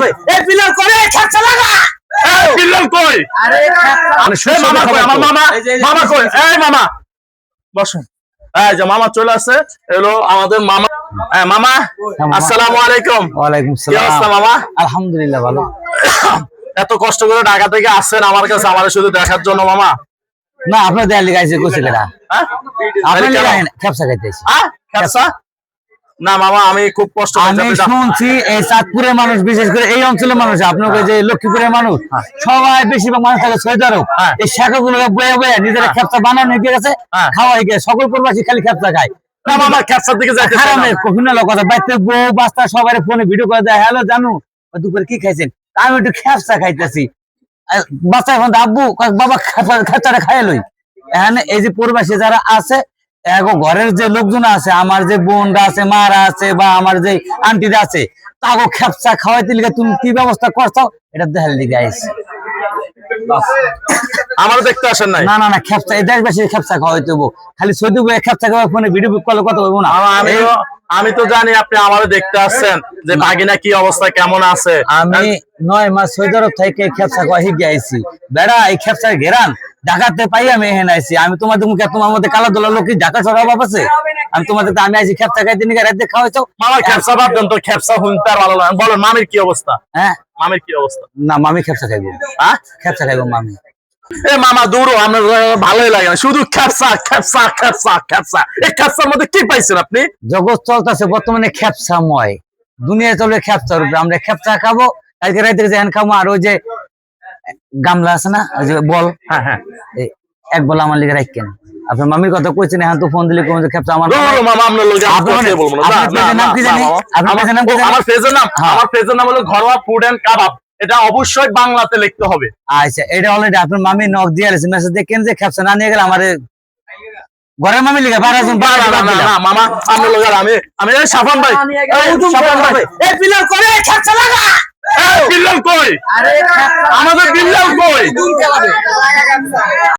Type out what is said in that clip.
ভাই এই পিলার করে খেপসা লাগা এই বিল্লাল কই? আরে এই মামা কই? আমার মামা মামা কই? এই মামা বসুন। এই যে মামা চলে আসছে, এলো আমাদের মামা। মামা আসসালামু আলাইকুম। ওয়ালাইকুম কি অবস্থা সালাম। মামা? আলহামদুলিল্লাহ ভালো। এত কষ্ট করে ঢাকা থেকে আসছেন আমার কাছে আমাদের শুধু দেখার জন্য মামা? না আপনার দেয়ার লিগাইছে কোসিলেরা। হ্যাঁ? আপনার কেন? লিগাই খেপসা খাইতেছি। খেপসা? না মামা আমি খুব কষ্ট আমি শুনছি এই চাঁদপুরের মানুষ, বিশেষ করে এই অঞ্চলের মানুষ, আপনাকে যে লক্ষ্মীপুরের মানুষ সবাই বেশিরভাগ মানুষ থাকে সৈদারও এই শাখাগুলো বয়ে বয়ে নিজেরা খেপসা বানানো হয়ে গেছে, খাওয়াই গিয়ে সকল প্রবাসী খালি খেপসা খায়। না মামা খেপসার দিকে যাইতে চাই না। বিভিন্ন কথা বাইতে বউ বাস্তা সবাই ফোনে ভিডিও করে দেয়, হ্যালো জানু দুপুরে কি খাইছেন? আমি একটু খেপসা খাইতেছি। বাচ্চা এখন আব্বু বাবা খেপসাটা খাই লই। এখানে এই যে প্রবাসী যারা আছে ঘরের যে লোকজন আছে, আমার যে বোনরা আছে, মারা আছে, বা আমার যে আন্টিরা আছে, তাকে খেপসা খাওয়াইতে লিগে তুমি কি ব্যবস্থা করছো এটা দেখার লিগে আইছি। আমার দেখতে আসেন নাই? না না না খেপসা এই দেশবাসী খেপসা খাওয়াইতে হবো, খালি সৌদি খেপসা খাওয়া ফোনে ভিডিও কল কথা বলবো না। আমি তো জানি আপনি আমারও দেখতে আসছেন যে বাগিনা কি অবস্থা কেমন আছে। আমি 9 মাস সৌদি আরব থেকে খেপসা খাওয়া শিখে আইছি। বেড়া এই খেপসার ঘেরান ঢাকাতে পাই আমি এখানে আইছি। আমি তোমাদের মুখে তোমার মধ্যে কালা দোলা লোক ঢাকা সর অভাব আছে? আমি তোমাদের আমি আইছি খেপসা খাইতে নিয়ে রাতে খাওয়াইছো। মামা খেপসা বাদ দেন তো, খেপসা শুনতে আর ভালো লাগে। বলেন মামির কি অবস্থা? হ্যাঁ মামির কি অবস্থা? না মামি খেপসা খাইবো। খেপসা খাইবো মামি। এ মামা দূর আপনার ভালোই লাগে না, শুধু খেপসা খেপসা খেপসা খেপসা। এই খেপসার মধ্যে কি পাইছেন আপনি? জগৎ চলতেছে বর্তমানে খেপসাময়, দুনিয়ায় চলবে খেপসার উপরে। আমরা খেপসা খাবো, কালকে রাতে যেখানে খাবো। আর ওই যে গামলা আছে না, ওই যে বল, হ্যাঁ হ্যাঁ এক বল আমার লিগে রাখেন। আপনার মামির কথা কইছেন, এখন তো ফোন দিলে কোন খেপসা আমার মামা আপনার লোক বলবো না। আমার পেজের নাম হলো ঘরোয়া ফুড এন্ড কাবাব। এটা অবশ্যই বাংলাতে লিখতে হবে। আচ্ছা এটা অলরেডি আপনার মামি নক দিয়ে আছে, মেসেজ দেখেন যে খেপসা না নিয়ে গেলে আমার ঘরের মামি লিখে মামা আপনার লোক আমি সাফান ভাই এই পিলার করে খেপসা লাগা বিল্লাল কই? আমাদের বিল্লাল কই?